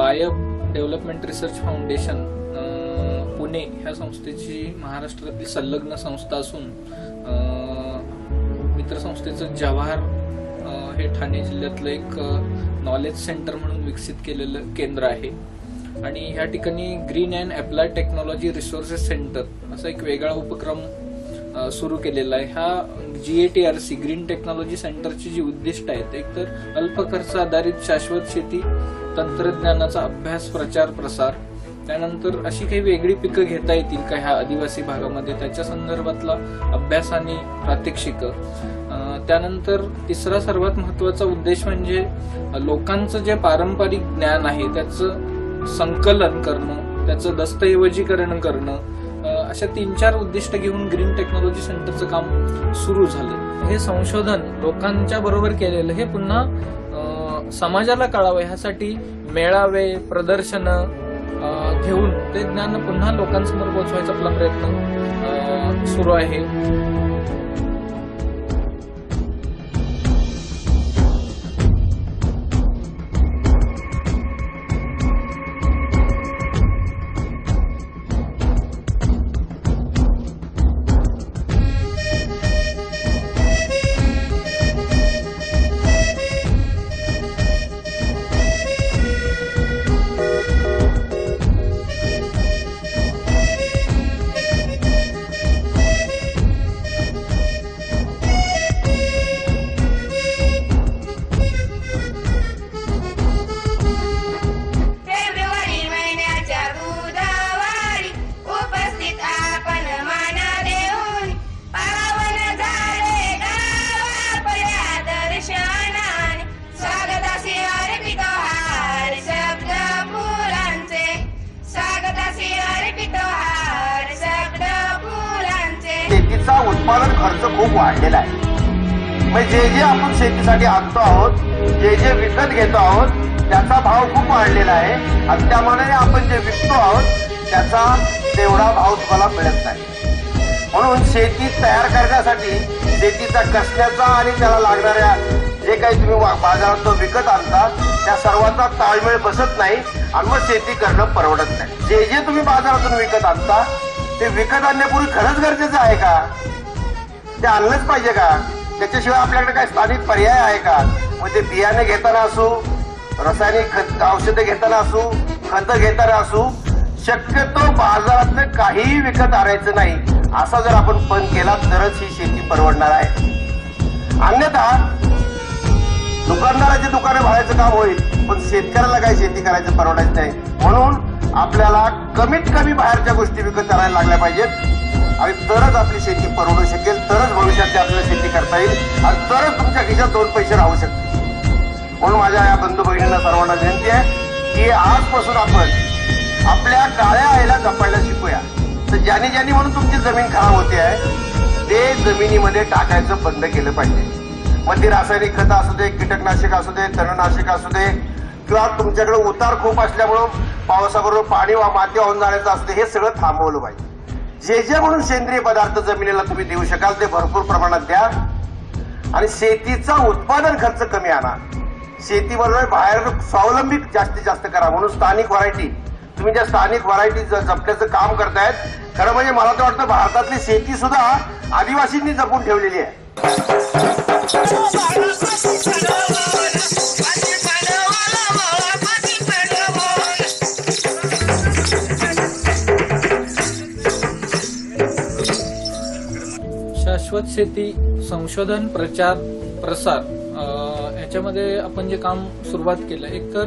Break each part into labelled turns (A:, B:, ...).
A: बायब development research foundation Pune ह्या संस्थेची महाराष्ट्रातील संलग्न संस्था असून मित्र संस्थेचं जवाहर हे ठाणे जिल्ह्यातलं एक नॉलेज सेंटर म्हणून विकसित केलेलं केंद्र आहे आणि ह्या ठिकाणी green and applied technology resources centre असा एक वेगळा उपक्रम सुरू केलेला आहे। ह्या GATRC ग्रीन टेक्नॉलॉजी सेंटरची जी उद्दिष्ट आहेत, एक तर अल्प खर्च आधारित शाश्वत शेती तंत्रज्ञानाचा अभ्यास प्रचार प्रसार, त्यानंतर अशी काही वेगळी पिकं घेता येतील का ह्या आदिवासी भागामध्ये त्याच्या संदर्भातला अभ्यास आणि प्रात्यक्षिक, त्यानंतर तिसरा सर्वात महत्वाचा उद्देश म्हणजे लोकांचं जे पारंपरिक ज्ञान आहे त्याचं संकलन करणं, त्याचं दस्तऐवजीकरण करणं, अशा 3-4 उद्दिष्ट घेऊन ग्रीन टेक्नॉलॉजी सेंटरचं काम सुरू झालं। हे संशोधन लोकांच्या बरोबर केलेलं हे पुन्हा समाजाला कळावं ह्यासाठी मेळावे प्रदर्शनं घेऊन ते ज्ञान पुन्हा लोकांसमोर पोहोचवायचा आपला प्रयत्न सुरू आहे।
B: शेतीचा उत्पादन खर्च खूप वाढलेला आहे। म्हणजे जे आपण शेतीसाठी आणतो आहोत, जे विकत घेतो आहोत त्याचा भाव खूप वाढलेला आहे आणि त्या मानाने आपण जे विकतो आहोत त्याचा तेवढा भाव तुम्हाला मिळत नाही। म्हणून शेती तयार करण्यासाठी शेतीचा कसण्याचा आणि त्याला लागणाऱ्या जे काही तुम्ही बाजारात विकत आणता त्या सर्वांचा ताळमेळ बसत नाही आणि मग शेती करणं परवडत नाही। जे तुम्ही बाजारातून विकत आणता ते विकत आणण्यापूर्वी खरंच गरजेचं आहे का? ते आणलंच पाहिजे का? त्याच्याशिवाय आपल्याकडे काही स्थानिक पर्याय आहे का? मग ते बियाणे घेताना असू, रासायनिक औषधे घेताना असू, खतं घेताना असू, शक्यतो बाजारातलं काहीही विकत आणायचं नाही असा जर आपण पण केला तरच ही शेती परवडणार आहे। अन्यथा दुकानदाराची दुकाने भाड्याचं काम होईल पण शेतकऱ्याला काही शेती करायचं परवडायचं नाही। म्हणून आपल्याला कमीत कमी बाहेरच्या गोष्टी विकत करायला लागल्या पाहिजेत आणि तरच आपली शेती परवडू शकेल, तरच भविष्यात आपल्याला शेती करता येईल आणि तरच तुमच्या खिशात 2 पैसे राहू शकतील। म्हणून माझ्या या बंधू भगिनींना सर्वांना विनंती आहे की आजपासून आपण आपल्या काळ्या आईला जपायला शिकूया। तर ज्याने ज्याने म्हणून तुमची जमीन खराब होते आहे ते जमिनीमध्ये टाकायचं बंद केलं पाहिजे। मग ती रासायनिक खतं असू दे, कीटकनाशक असू दे, तणनाशक असू दे किंवा तुमच्याकडे उतार खूप असल्यामुळं पावसाबरोबर पाणी वा माती वाहून जाण्याचं असतं, हे सगळं थांबवलं पाहिजे। जे म्हणून सेंद्रिय पदार्थ जमिनीला तुम्ही देऊ शकाल ते भरपूर प्रमाणात द्या आणि शेतीचा उत्पादन खर्च कमी आणा। शेतीबरोबर बाहेर स्वावलंबी जास्तीत जास्त करा। म्हणून स्थानिक व्हरायटी, तुम्ही ज्या स्थानिक व्हरायटी जपण्याचं काम करतायत, खरं म्हणजे मला तर वाटतं भारतातली शेती सुद्धा आदिवासींनी जपून ठेवलेली आहे।
A: शाश्वत शेती संशोधन प्रचार प्रसार ह्याच्यामध्ये आपण जे काम सुरुवात केलं, एक तर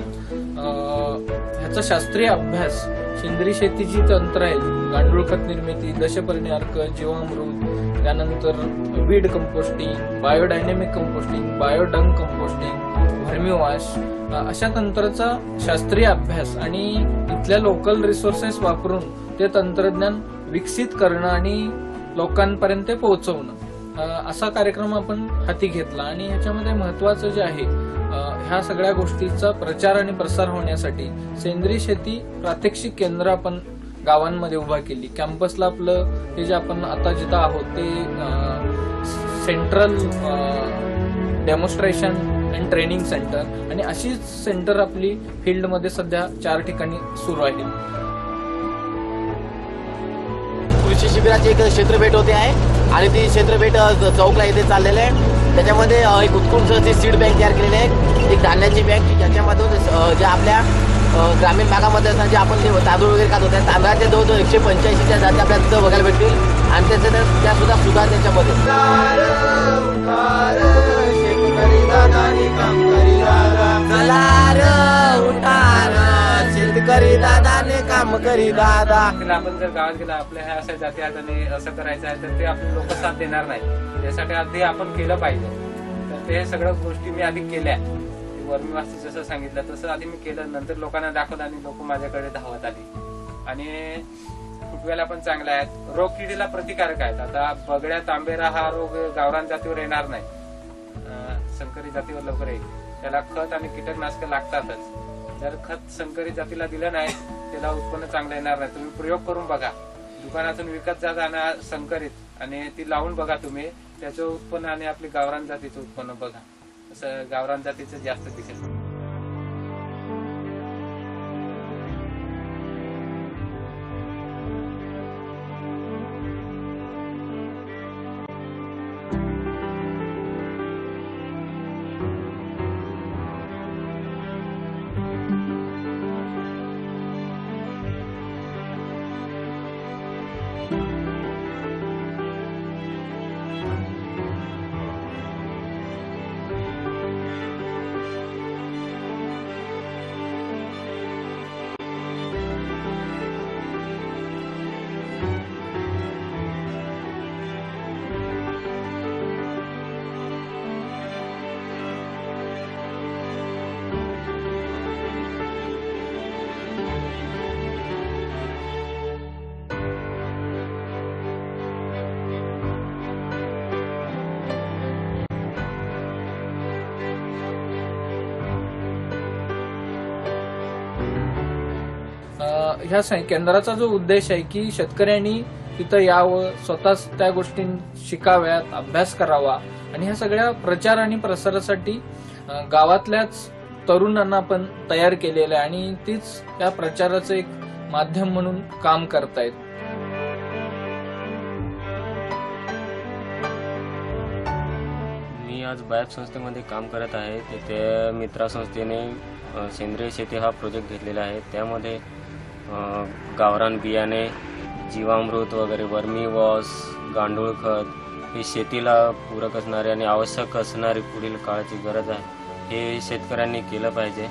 A: ह्याचा शास्त्रीय अभ्यास, सेंद्रिय शेतीची तंत्र आहेत, गांडूळ खत निर्मिती, दशपर्णी अर्क, जीवामृत, त्यानंतर weed composting, biodynamic composting, बायोडंग composting, व्हर्मिवॉश, अशा तंत्राचा शास्त्रीय अभ्यास आणि इथल्या लोकल रिसोर्सेस वापरून ते तंत्रज्ञान विकसित करणं आणि लोकांपर्यंत पोहोचवणं, असा कार्यक्रम आपण हाती घेतला। आणि ह्याच्यामध्ये महत्वाचं जे आहे, ह्या सगळ्या गोष्टीचा प्रचार आणि प्रसार होण्यासाठी सेंद्रिय शेती प्रात्यक्षिक केंद्र आपण गावांमध्ये उभा केली। कॅम्पसला आपलं हे जे आपण आता जिथं आहोत ते central demonstration and training centre आणि अशीच सेंटर आपली फील्डमध्ये सध्या 4 ठिकाणी सुरू आहे.
C: कृषी शिबिराची एक क्षेत्रभेट होते आहे आणि ती क्षेत्रभेट चौकला येथे चाललेली आहे. त्याच्यामध्ये एक उत्कृष्ट अशी सीड बँक तयार केलेली आहे, एक धान्याची बँक ज्याच्यामधून जे आपल्या ग्रामीण भागामध्ये असतात जे आपण जे तांदूळ वगैरे खात होते तांदळाचे जवळजवळ 185च्या जाती आपल्याला तिथं बघायला भेटतील आणि त्या सुद्धा सुधार त्याच्यामध्ये. शेतकरी दादाने काम करी दादा.
D: आपण जर गावात गेला आपल्या ह्या अशा जाती आहेत आणि असं करायचं आहे तर ते आपले लोक साथ देणार नाही. त्यासाठी आधी आपण केलं पाहिजे. तर ते सगळ्या गोष्टी मी आधी केल्या. वर्मी वास्तू जसं सांगितलं तसं आधी मी केलं, नंतर लोकांना दाखवलं आणि लोक माझ्याकडे धावत आली. आणि फुटव्याला पण चांगल्या आहेत, रोग किडीला प्रतिकारक आहेत. आता बगड्या तांबेरा हा रोग गावरान जातीवर येणार नाही, संकरित जातीवर लवकर येईल. त्याला खत आणि कीटकनाशक लागतातच. जर खत संकरित जातीला दिलं नाही त्याला उत्पन्न चांगलं येणार नाही. तुम्ही प्रयोग करून बघा, दुकानातून विकत जाणार संकरित आणि ती लावून बघा तुम्ही, त्याचं उत्पन्न आणि आपली गावरान जातीचं उत्पन्न बघा, असं गावरान जातीचं जास्त दिसेल.
A: ह्या केंद्राचा जो उद्देश आहे की शेतकऱ्यांनी तिथं यावं, स्वतःच त्या गोष्टी शिकाव्यात, अभ्यास करावा आणि ह्या सगळ्या प्रचार आणि प्रसारासाठी गावातल्याच तरुणांना आपण तयार केलेलं आहे आणि तीच त्या प्रचाराचं एक माध्यम म्हणून काम करतायत.
E: मी आज बायप संस्थेमध्ये काम करत आहे. तिथे मित्रा संस्थेने सेंद्रिय शेती हा प्रोजेक्ट घेतलेला आहे. त्यामध्ये गावरान बियाणे, जीवामृत वगैरे, वर्मी वॉश, गांडूळ खत हे शेतीला पूरक असणारे आणि आवश्यक असणारी पुढील काळाची गरज आहे, हे शेतकऱ्यांनी केलं पाहिजे.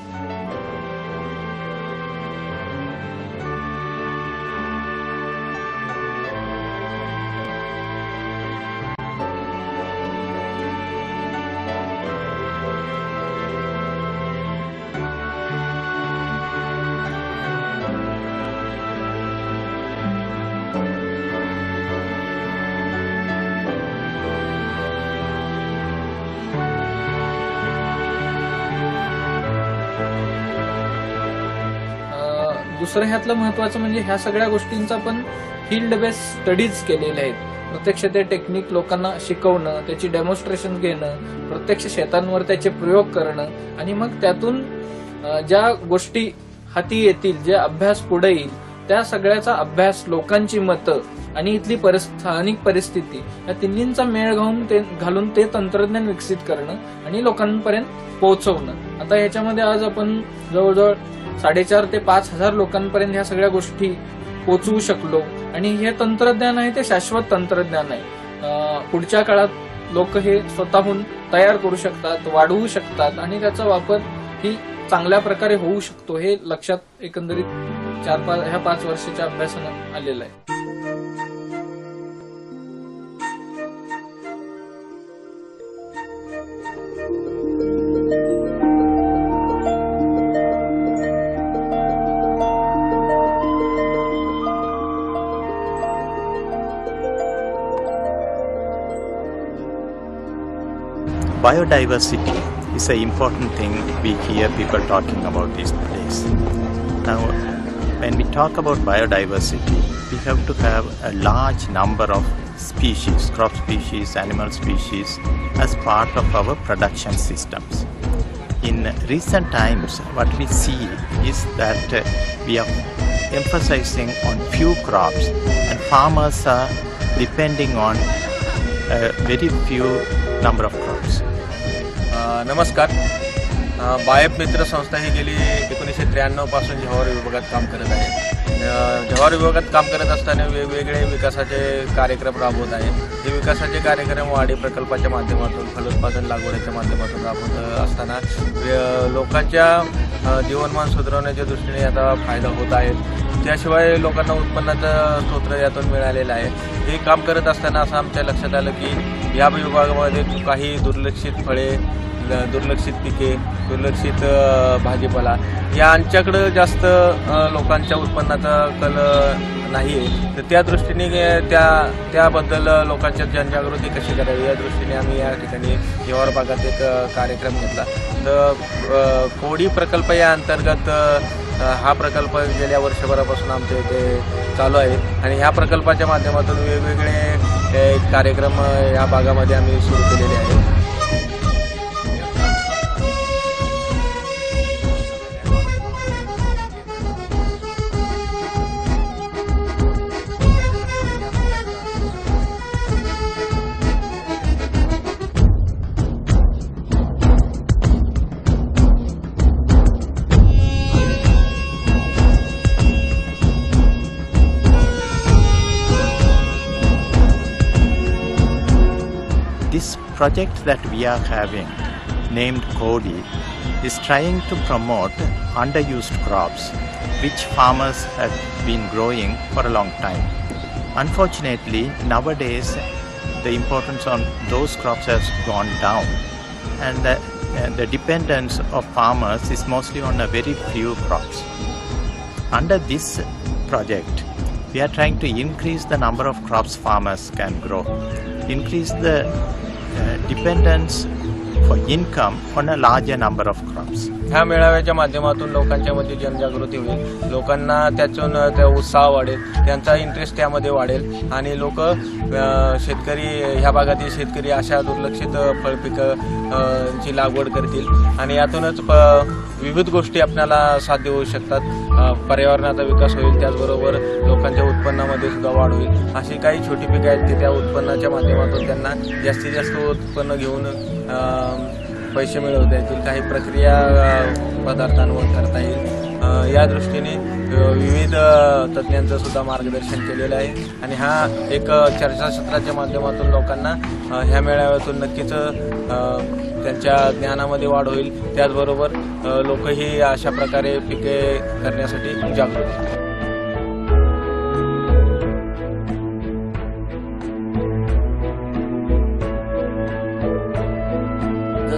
A: दुसरं ह्यातलं महत्वाचं म्हणजे ह्या सगळ्या गोष्टींचा पण फील्ड बेस्ड स्टडीज केलेले आहेत. प्रत्यक्ष ते टेक्निक लोकांना शिकवणं, त्याची डेमॉन्स्ट्रेशन घेणं, प्रत्यक्ष शेतांवर त्याचे प्रयोग करणं आणि मग त्यातून ज्या गोष्टी हाती येतील, जे अभ्यास पुढे येईल, त्या सगळ्याचा अभ्यास, लोकांची मतं आणि इथली स्थानिक परिस्थिती या तिन्हींचा मेळ घालून ते तंत्रज्ञान विकसित करणं आणि लोकांपर्यंत पोहोचवणं. आता ह्याच्यामध्ये आज आपण जवळजवळ 4,500 ते 5,000 लोकांपर्यंत ह्या सगळ्या गोष्टी पोहोचवू शकलो आणि हे तंत्रज्ञान आहे ते शाश्वत तंत्रज्ञान आहे. पुढच्या काळात लोक हे स्वतःहून तयार करू शकतात, वाढवू शकतात आणि त्याचा वापर ही चांगल्या प्रकारे होऊ शकतो, हे लक्षात एकंदरीत 4-5 वर्षाच्या अभ्यासानं आलेलं आहे.
F: Biodiversity is an important thing we hear people talking about these days. Now, when we talk about biodiversity, we have to have a large number of species, crop species, animal species, as part of our production systems. in recent times, what we see is that we are emphasizing on few crops, and farmers are depending on a very few number of crops.
G: नमस्कार. बायप मित्र संस्था ही गेली 1993 पासून जव्हार विभागात काम करत आहे. जव्हार विभागात काम करत असताना वेगवेगळे विकासाचे कार्यक्रम राबवत आहे. हे विकासाचे कार्यक्रम वाढी प्रकल्पाच्या माध्यमातून, फलोत्पादन लागवडीच्या माध्यमातून राबवत असताना लोकांच्या जीवनमान सुधारण्याच्या दृष्टीने आता फायदा होत आहे. त्याशिवाय लोकांना उत्पन्नाचं स्रोत यातून मिळालेलं आहे. हे काम करत असताना असं आमच्या लक्षात आलं की या विभागामध्ये काही दुर्लक्षित फळे, दुर्लक्षित पिके, दुर्लक्षित भाजीपाला यांच्याकडं जास्त लोकांच्या उत्पन्नाचा कल नाही आहे. तर त्या दृष्टीने त्याबद्दल लोकांच्या जनजागृती कशी करावी या दृष्टीने आम्ही या ठिकाणी जव्हार भागात एक कार्यक्रम घेतला. तर कोडी प्रकल्प या अंतर्गत हा प्रकल्प गेल्या वर्षभरापासून आमच्या इथे चालू आहे आणि ह्या प्रकल्पाच्या माध्यमातून वेगवेगळे कार्यक्रम या भागामध्ये आम्ही सुरू केलेले आहेत.
F: This project that we are having, named Kodi, is trying to promote underused crops which farmers have been growing for a long time. Unfortunately, nowadays the importance on those crops has gone down, and the dependence of farmers is mostly on a very few crops. Under this project, we are trying to increase the number of crops farmers can grow, increase the dependence for income on a larger number of crops.
G: ह्या मेळाव्याच्या माध्यमातून लोकांच्या मध्ये जनजागृती होईल, लोकांना त्यातून त्या उत्साह वाढेल, त्यांचा इंटरेस्ट त्यामध्ये वाढेल आणि लोक शेतकरी, ह्या भागातील शेतकरी अशा दुर्लक्षित फळपिकं ची लागवड करतील आणि यातूनच विविध गोष्टी आपल्याला साध्य होऊ शकतात. पर्यावरणाचा विकास होईल, त्याचबरोबर लोकांच्या उत्पन्नामध्ये सुद्धा वाढ होईल. अशी काही छोटी पिकं आहेत की त्या उत्पन्नाच्या माध्यमातून त्यांना जास्तीत जास्त उत्पन्न घेऊन पैसे मिळवता येतील, काही प्रक्रिया पदार्थांवर करता येईल. या दृष्टीने विविध तज्ज्ञांचं सुद्धा मार्गदर्शन केलेलं आहे आणि हा एक चर्चासत्राच्या माध्यमातून लोकांना ह्या मेळाव्यातून नक्कीच त्यांच्या ज्ञानामध्ये वाढ होईल. त्याचबरोबर लोकही अशा प्रकारे पिके करण्यासाठी जागृत आहेत.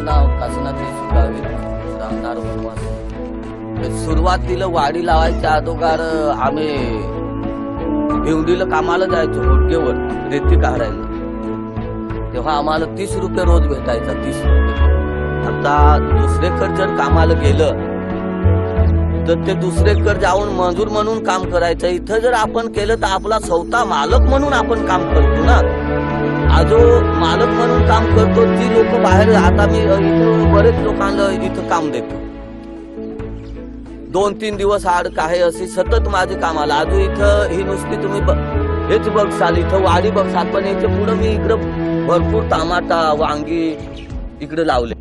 C: नाव कासनाची सुगावी राहणार वनवास. सुरुवातीला वाडी लावायच्या अगोदर आम्ही भिवंडीला कामाला जायचो होडगेवर रेती काढायला. तेव्हा आम्हाला 30 रुपये रोज भेटायचा. 30 रुपये. आता दुसरेकडे जर कामाला गेलं तर ते दुसरेकडे जाऊन मजूर म्हणून काम करायचं. इथं जर आपण केलं तर आपला स्वतः मालक म्हणून आपण काम करतो ना. आजो मालक म्हणून काम करतो ती लोक बाहेर. आता मी इथं बरेच लोकांना इथं काम देतो. 2-3 दिवस आड काय असे सतत माझे काम आलं. आजो इथं ही नुसती तुम्ही हेच बघसाल, इथं वाडी बघसाल, पण याच्या पुढे मी इकडं भरपूर टमाटा, वांगी इकडे लावले.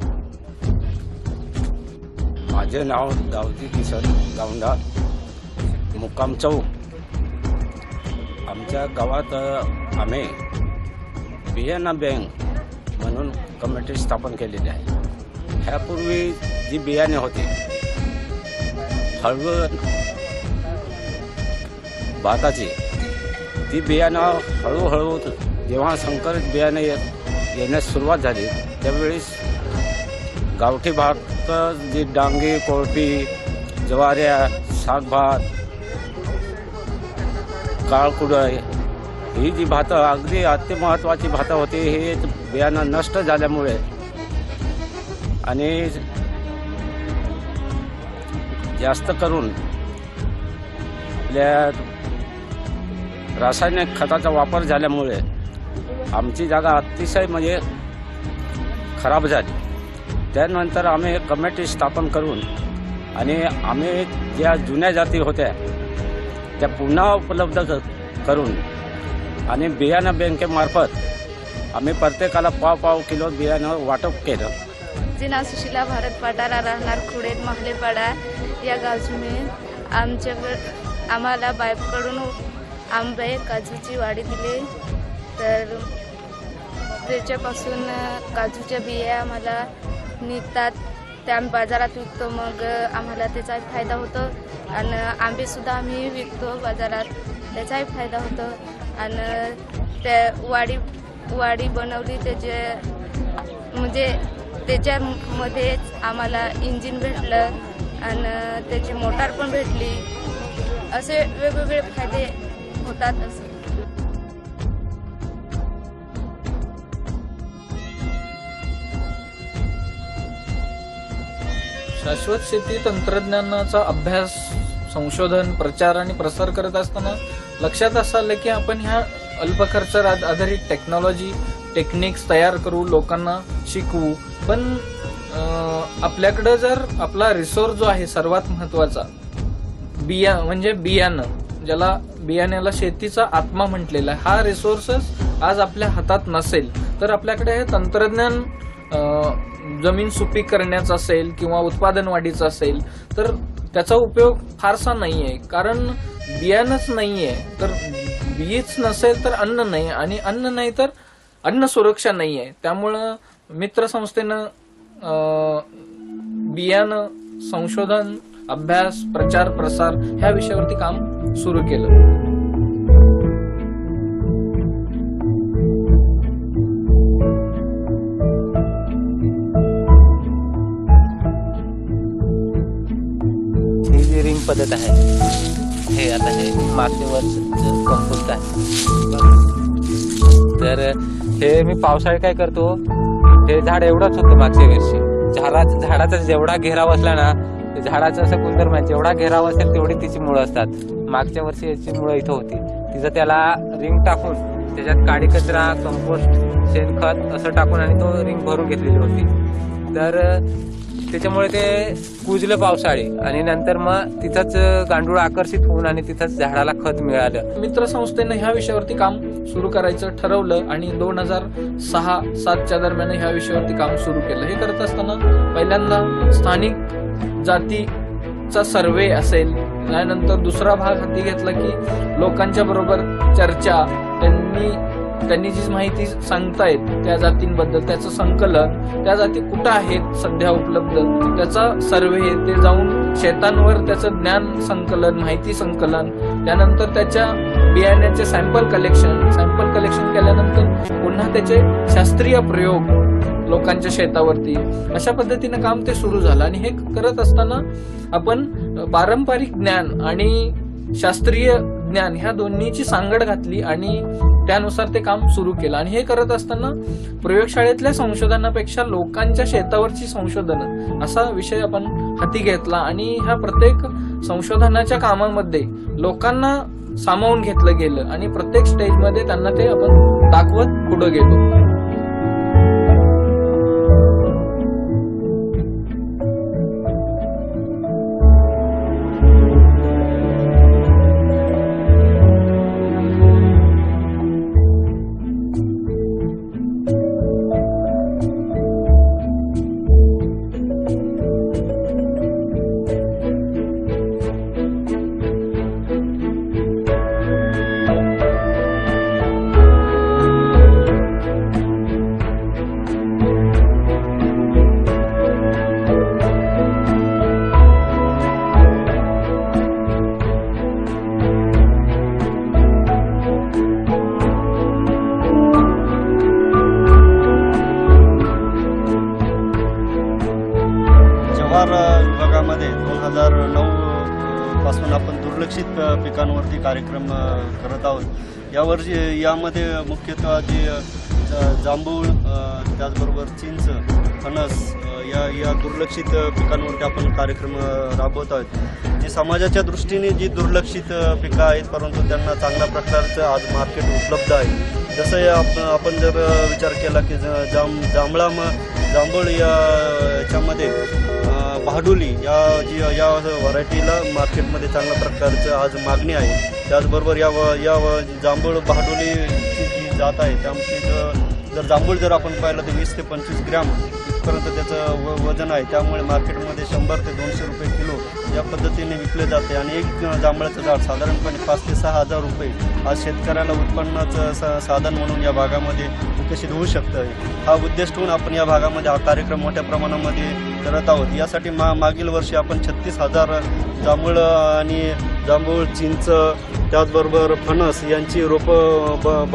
H: माझे नाव दाऊदी किसन गावंडा, मुक्काम चौक. आमच्या गावात आम्ही बियाणा बँक म्हणून कमिटी स्थापन केलेली आहे. ह्यापूर्वी जी बियाणे होती हळद भाताची, ती बियाणं हळूहळू जेव्हा संकरित बियाणे येण्यास सुरुवात झाली त्यावेळेस गावठी भात, जी डांगी, कोळपी, ज्वाऱ्या, सागभात, काळकुडय, ही जी भातं अगदी अतिमहत्वाची भातं होती, हे बियाणं नष्ट झाल्यामुळे आणि जास्त करून आपल्या रासायनिक खताचा वापर झाल्यामुळे आमची जागा अतिशय म्हणजे खराब झाली त्यानंतर आम्ही कमिटी स्थापन करून आणि आम्ही ज्या जुन्या जाती होत्या त्या पुन्हा उपलब्ध करून आणि बियाणं बँकेमार्फत आम्ही प्रत्येकाला पाव किलो बियाणं वाटप केलं.
I: माझे नाव सुशीला भारत पटारा, राहणार खुडेत माहलेपाडा या गावची मी. आम्हाला बायकडून आंबे काजूची वाडी दिली, तर त्याच्यापासून काजूच्या बिया आम्हाला निघतात, त्या आम्ही बाजारात विकतो, मग आम्हाला त्याचाही फायदा होतो. आणि आंबेसुद्धा आम्ही विकतो बाजारात, त्याचाही फायदा होतो. आणि त्या वाडी बनवली, म्हणजे त्याच्यामध्येच आम्हाला इंजिन भेटलं आणि त्याची मोटार पण भेटली. असे वेगवेगळे फायदे होतात. असे
A: शाश्वत शेती तंत्रज्ञानाचा अभ्यास, संशोधन, प्रचार आणि प्रसार करत असताना लक्षात असं आलं की आपण ह्या अल्प खर्चावर आधारित टेक्निक्स तयार करू, लोकांना शिकवू. पण आपल्याकडं जर आपला रिसोर्स जो आहे सर्वात महत्वाचा म्हणजे बियाणं, ज्याला बियाण्याला शेतीचा आत्मा म्हटलेला आहे, हा रिसोर्सेस आज आपल्या हातात नसेल तर आपल्याकडे हे तंत्रज्ञान जमीन सुपीक करण्याचा असेल किंवा उत्पादन वाढीचा असेल तर त्याचा उपयोग फारसा नाहीये. कारण बियाणंच नाहीये, तर बीज नसेल तर अन्न नाही, आणि अन्न नाही तर अन्न सुरक्षा नाहीये. त्यामुळं मित्र संस्थेनं बियाणं संशोधन, अभ्यास, प्रचार, प्रसार ह्या विषयावरती काम सुरू केलं.
J: ही जी रिंग पद्धत आहे, हे आता हे मागच्या वर्षाचं कंपोस्ट आहे. तर हे मी पावसाळी काय करतो, हे झाड एवढंच होतं मागच्या वर्षी, झाडाचा जेवढा घेराव असला ना, झाडाचं असं गुणधर्म आहे, जेवढा घेराव असेल तेवढी तिची मुळं असतात. मागच्या वर्षी याची मुळं इथं होती, तिचं त्याला रिंग टाकून त्याच्यात काडी कचरा, कंपोस्ट, शेणखत असं टाकून आणि तो रिंग भरून घेतलेली होती. तर त्याच्यामुळे ते कुजलं पावसाळी, आणि नंतर मग तिथंच गांडूळ आकर्षित होऊन आणि तिथंच झाडाला खत मिळालं.
A: मित्र संस्थेनं ह्या विषयावरती काम सुरू करायचं ठरवलं आणि 2006-07च्या दरम्यान ह्या विषयावरती काम सुरू केलं. हे करत असताना पहिल्यांदा स्थानिक जातीचा सर्वे असेल, त्यानंतर दुसरा भाग हाती घेतला की लोकांच्या बरोबर चर्चा, त्यांनी जी माहिती सांगतायत त्या जातींबद्दल त्याचं संकलन, त्या जाती कुठं आहेत सध्या उपलब्ध त्याचा सर्वे, ते जाऊन शेतांवर त्याचं ज्ञान संकलन, माहिती संकलन, त्यानंतर त्याच्या बियाण्याचे सॅम्पल कलेक्शन केल्यानंतर पुन्हा त्याचे शास्त्रीय प्रयोग लोकांच्या शेतावरती, अशा पद्धतीनं काम ते सुरू झालं. आणि हे करत असताना आपण पारंपरिक ज्ञान आणि शास्त्रीय ज्ञान ह्या दोन्हीची सांगड घातली आणि त्यानुसार ते काम सुरू केलं. आणि हे करत असताना प्रयोगशाळेतल्या संशोधनापेक्षा लोकांच्या शेतावरची संशोधन असा विषय आपण हाती घेतला. आणि ह्या प्रत्येक संशोधनाच्या कामामध्ये लोकांना सामावून घेतलं गेलं आणि प्रत्येक स्टेजमध्ये त्यांना ते आपण दाखवत पुढे गेलो.
K: विभागामध्ये 2009 पासून आपण दुर्लक्षित पिकांवरती कार्यक्रम करत आहोत. यामध्ये मुख्यतः जे जांभूळ, त्याचबरोबर चिंच, फणस या दुर्लक्षित पिकांवरती आपण कार्यक्रम राबवत आहोत. जी समाजाच्या दृष्टीने जी दुर्लक्षित पिकं आहेत, परंतु त्यांना चांगल्या प्रकारचं आज मार्केट उपलब्ध आहे. जसं आपण जर विचार केला की जांभूळ याच्यामध्ये बहाडुली या व्हरायटीला मार्केटमध्ये चांगल्या प्रकारचं आज मागणी आहे. त्याचबरोबर या जांभूळ बहाडुलीची जी जात आहे त्यामध्ये जर जांभूळ जर आपण पाहिलं तर 20 ते 25 ग्रॅम इथपर्यंत त्याचं वजन आहे. त्यामुळे मार्केटमध्ये 100 ते 200 रुपये किलो या पद्धतीने विकले जाते आणि एक जांभळाचं झाड साधारणपणे 5 ते 6 हजार रुपये आज शेतकऱ्याला उत्पन्नाचं साधन म्हणून या भागामध्ये विकसित होऊ शकतं. हा उद्देश ठेवून आपण या भागामध्ये हा कार्यक्रम मोठ्या प्रमाणामध्ये करत आहोत. यासाठी मागील वर्षी आपण 36,000 जांभूळ आणि जांभूळ, चिंच, त्याचबरोबर फणस यांची रोपं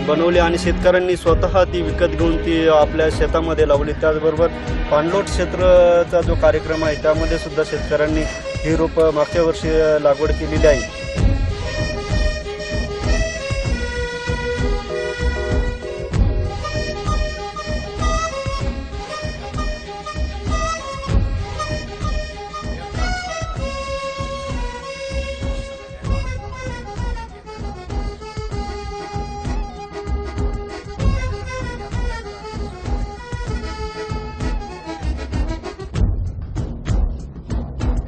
K: बनवली आणि शेतकऱ्यांनी स्वतः ती विकत घेऊन ती आपल्या शेतामध्ये लावली. त्याचबरोबर पाणलोट क्षेत्राचा जो कार्यक्रम आहे त्यामध्ये सुद्धा शेतकऱ्यांनी ही रोपं मागच्या वर्षी लागवड केलेली आहे.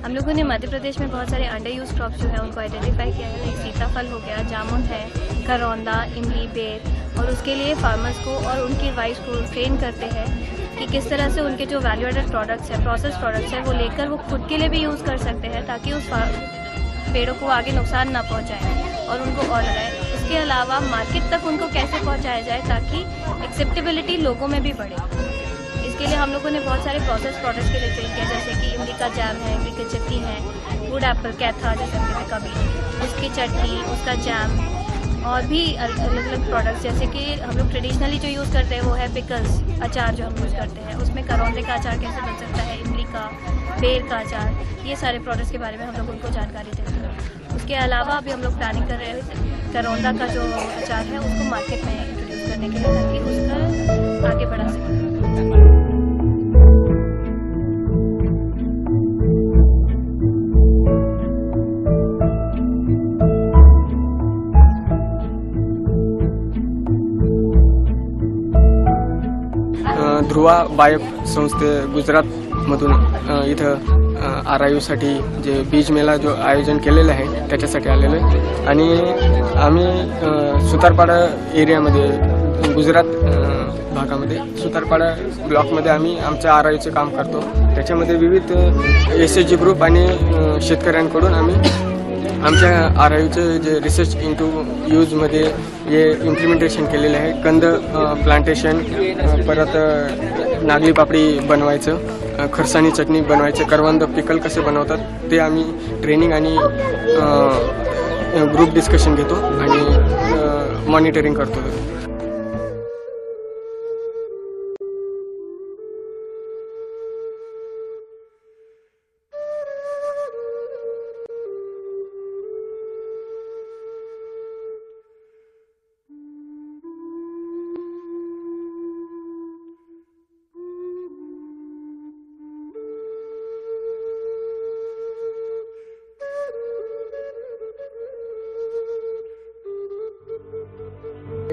L: हम लोगों ने मध्य प्रदेश में बहुत सारे अंडर यूज क्रॉप्स जो है उनको आइडेंटिफाई किया है, लाइक सीताफल हो गया, जामुन है, करौंदा, इमली, बेर, और उसके लिए फार्मर्स को और उनकी वाइफ को ट्रेन करते हैं कि किस तरह से उनके जो वैल्यू एडेड प्रोडक्ट्स है, प्रोसेस प्रोडक्ट्स है, वो लेकर वो खुद के लिए भी यूज़ कर सकते हैं ताकि उस पेड़ों को आगे नुकसान ना पहुँचाए और उनको और लगाए. उसके अलावा मार्केट तक उनको कैसे पहुँचाया जाए ताकि एक्सेप्टेबिलिटी लोगों में भी बढ़े. इसके लिए हम लोगों ने बहुत सारे प्रोसेस प्रोडक्ट्स के लिए ट्रेन किया, जैसे कि इमली का जैम है, इमली की चटनी है, वुड एप्पल कैथा जैसे कभी उसकी चटनी, उसका जैम, और भी अलग अलग प्रोडक्ट्स जैसे कि हम लोग ट्रेडिशनली जो यूज़ करते हैं वो है पिकल्स, अचार जो हम यूज़ करते हैं. उसमें करौंदे का अचार कैसे बन सकता है, इमली का, बेर का अचार, ये सारे प्रोडक्ट्स के बारे में हम लोग उनको जानकारी देते हैं. उसके अलावा अभी हम लोग प्लानिंग कर रहे हैं करौंदा का जो अचार है उसको मार्केट में इंट्रोड्यूस करने के लिए ताकि उसका आगे बढ़ा सकें.
M: ध्रुवा बायो संस्थे गुजरातमधून इथं RIUसाठी जे बीज मेला जो आयोजन केलेलं आहे त्याच्यासाठी आलेलो आहे. आणि आम्ही सुतारपाडा एरियामध्ये गुजरात भागामध्ये सुतारपाडा ब्लॉकमध्ये आम्ही आमच्या RIUचे काम करतो. त्याच्यामध्ये विविध SHG ग्रुप आणि शेतकऱ्यांकडून आम्ही आमच्या RIUचे जे रिसर्च इंटू यूजमध्ये हे इम्प्लिमेंटेशन केलेले आहे. कंद प्लांटेशन, परत नागली पापडी बनवायचं, खरसाणी चटणी बनवायचं, करवंद पिकल कसे बनवतात ते आम्ही ट्रेनिंग आणि ग्रुप डिस्कशन घेतो आणि मॉनिटरिंग करतो.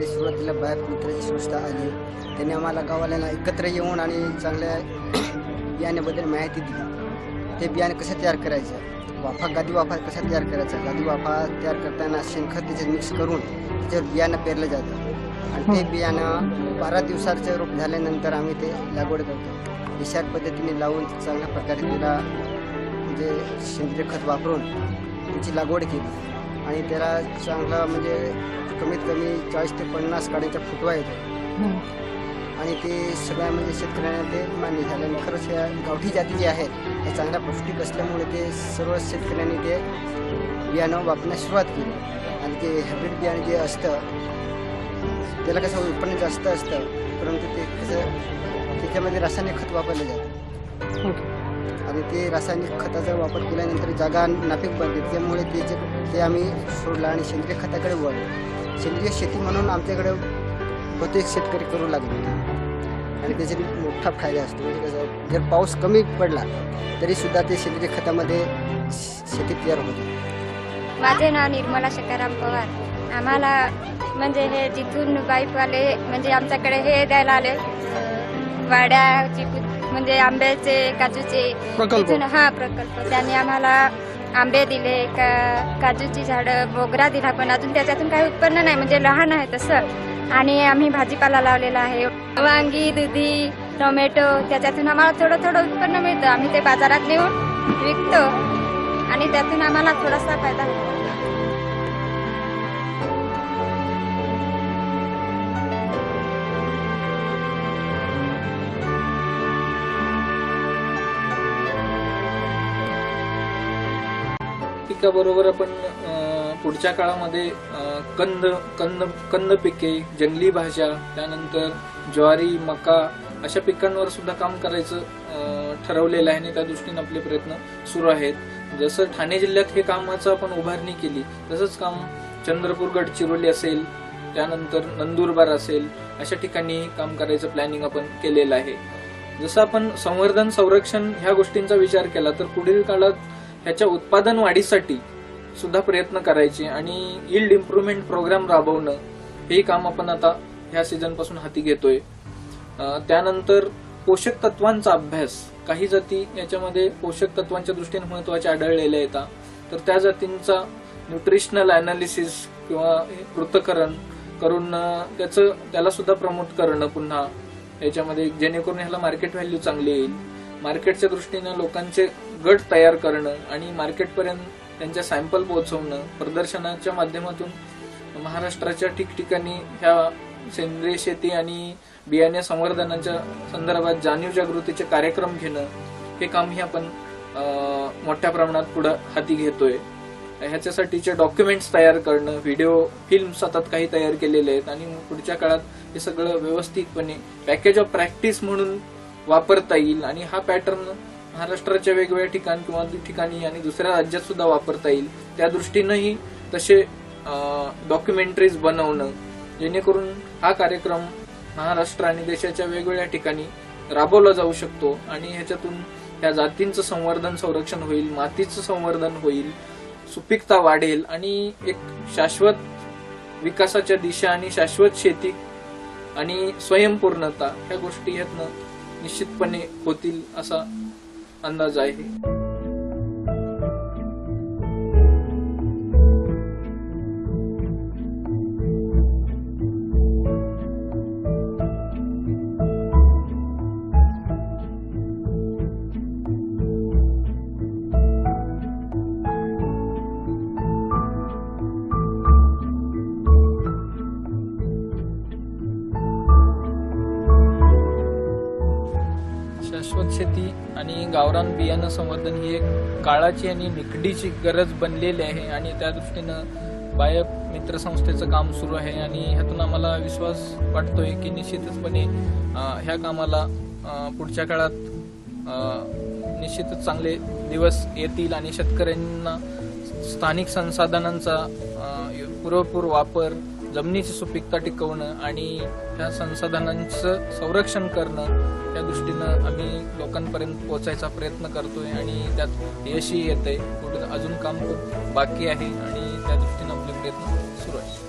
N: सुरुवातीला बाहेर मित्राची संस्था आली, त्यांनी आम्हाला गावाला एकत्र येऊन आणि चांगल्या बियाण्याबद्दल माहिती दिली. ते बियाणे कसं तयार करायचं, गादी वाफा कसा तयार करायचा, गादी वाफा तयार करताना शेणखत त्याच्यात मिक्स करून त्याच्यावर बियाणं पेरलं जातं आणि ते बियाणं 12 दिवसाचं रोप झाल्यानंतर आम्ही ते लागवड करतो. विशाख पद्धतीने लावून चांगल्या प्रकारे त्याला म्हणजे सेंद्रिय खत वापरून त्याची लागवड केली आणि त्याला चांगला म्हणजे कमीत कमी 40 ते 50 काड्यांचा फुटवा येतो आणि ते सगळ्या म्हणजे शेतकऱ्यांना ते मान्य झालं. आणि खरंच या गावठी जाती जे आहेत हे चांगल्या पौष्टिक असल्यामुळे ते सर्व शेतकऱ्यांनी ते बियाणं वापरण्यास सुरुवात केली. आणि ते हायब्रिड बियाणं जे असतं त्याला कसं उत्पन्न जास्त असतं, परंतु ते कसं त्याच्यामध्ये रासायनिक खत वापरलं जातं आणि ते रासायनिक खताचा वापर केल्यानंतर जागा नापीक बनते, त्यामुळे ते आम्ही सोडलं आणि सेंद्रिय खताकडे वळलो. सेंद्रिय शेती म्हणून आमच्याकडे बहुतेक शेतकरी करू लागले. आणि त्याचा मोठा फायदा असतो. म्हणजे कसं जर पाऊस कमी पडला तरीसुद्धा ते सेंद्रिय खतामध्ये शेती तयार होते.
O: माझे नाव निर्मला शकाराम पवार. आम्हाला म्हणजे हे जिथून बाईकवाले म्हणजे आमच्याकडे हे द्यायला आले वाड्या चिकू म्हणजे आंब्याचे काजूचे
M: प्रकल्प.
O: हा प्रकल्प. त्यांनी आम्हाला आंबे दिले काजूची झाडं मोगरा दिला पण अजून त्याच्यातून काही उत्पन्न नाही म्हणजे लहान आहे तसं. आणि आम्ही भाजीपाला लावलेला आहे वांगी दुधी टोमॅटो त्याच्यातून आम्हाला थोडं थोडं उत्पन्न मिळतं. आम्ही ते बाजारात नेऊन विकतो आणि त्यातून आम्हाला थोडासा फायदा होतो.
A: पिकाबरोबर आपण पुढच्या काळामध्ये कंद पिके जंगली भाज्या त्यानंतर ज्वारी मका अशा पिकांवर सुद्धा काम करायचं ठरवलेलं आहे आणि त्या दृष्टीने आपले प्रयत्न सुरू आहेत. जसं ठाणे जिल्ह्यात हे कामाचं आपण उभारणी केली तसंच काम चंद्रपूर गडचिरोली असेल त्यानंतर नंदुरबार असेल अशा ठिकाणी काम करायचं प्लॅनिंग आपण केलेलं आहे. जसं आपण संवर्धन संरक्षण ह्या गोष्टींचा विचार केला तर पुढील काळात ह्याच्या उत्पादन वाढीसाठी सुद्धा प्रयत्न करायचे आणि यील्ड इम्प्रूव्हमेंट प्रोग्राम राबवणं हे काम आपण आता ह्या सीझन पासून हाती घेतोय. त्यानंतर पोषक तत्वांचा अभ्यास काही जाती याच्यामध्ये पोषक तत्वांच्या दृष्टीने महत्वाच्या आढळलेल्या येतात तर त्या जातींचा न्यूट्रिशनल अनालिसिस किंवा पृथक्करण करून त्याला सुद्धा प्रमोट करणं पुन्हा याच्यामध्ये जेणेकरून ह्याला मार्केट व्हॅल्यू चांगली येईल. मार्केटच्या दृष्टीने लोकांचे गट तयार करणं आणि मार्केटपर्यंत त्यांच्या सॅम्पल पोहोचवणं प्रदर्शनाच्या माध्यमातून महाराष्ट्राच्या ठिकठिकाणी ह्या सेंद्रिय शेती आणि बियाणे संवर्धनाच्या संदर्भात जाणीव जागृतीचे कार्यक्रम घेणं हे कामही आपण मोठ्या प्रमाणात पुढे हाती घेतोय. ह्याच्यासाठीचे डॉक्युमेंट्स तयार करणं व्हिडिओ फिल्म्स सतत काही तयार केलेले आहेत आणि पुढच्या काळात हे सगळं व्यवस्थितपणे पॅकेज ऑफ प्रॅक्टिस म्हणून वापरता येईल आणि हा पॅटर्न महाराष्ट्राच्या वेगवेगळ्या ठिकाणी आणि दुसऱ्या राज्यात सुद्धा वापरता येईल. त्या दृष्टीनंही तसे डॉक्युमेंटरीज बनवणं जेणेकरून हा कार्यक्रम महाराष्ट्र आणि देशाच्या वेगवेगळ्या ठिकाणी राबवला जाऊ शकतो आणि ह्याच्यातून ह्या जातींचं संवर्धन संरक्षण होईल मातीचं संवर्धन होईल सुपीकता वाढेल आणि एक शाश्वत विकासाच्या दिशा आणि शाश्वत शेती आणि स्वयंपूर्णता ह्या गोष्टी ह्यातनं निश्चितपणे होतील असा अंदाज आहे. शाश्वत शेती आणि गावरान बियाणं संवर्धन ही एक काळाची आणि निकडीची गरज बनलेली आहे आणि त्या दृष्टीनं बायप मित्र संस्थेचं काम सुरू आहे आणि ह्यातून आम्हाला विश्वास वाटतोय की निश्चितपणे ह्या कामाला पुढच्या काळात निश्चितच चांगले दिवस येतील आणि शेतकऱ्यांना स्थानिक संसाधनांचा पुरेपूर वापर जमिनीची सुपीकता टिकवणं आणि त्या संसाधनांचं संरक्षण करणं त्या दृष्टीनं आम्ही लोकांपर्यंत पोहोचायचा प्रयत्न करतोय आणि त्यात यशही येतंय. पुढे अजून काम खूप बाकी आहे आणि त्या दृष्टीनं आपले प्रयत्न सुरू आहे.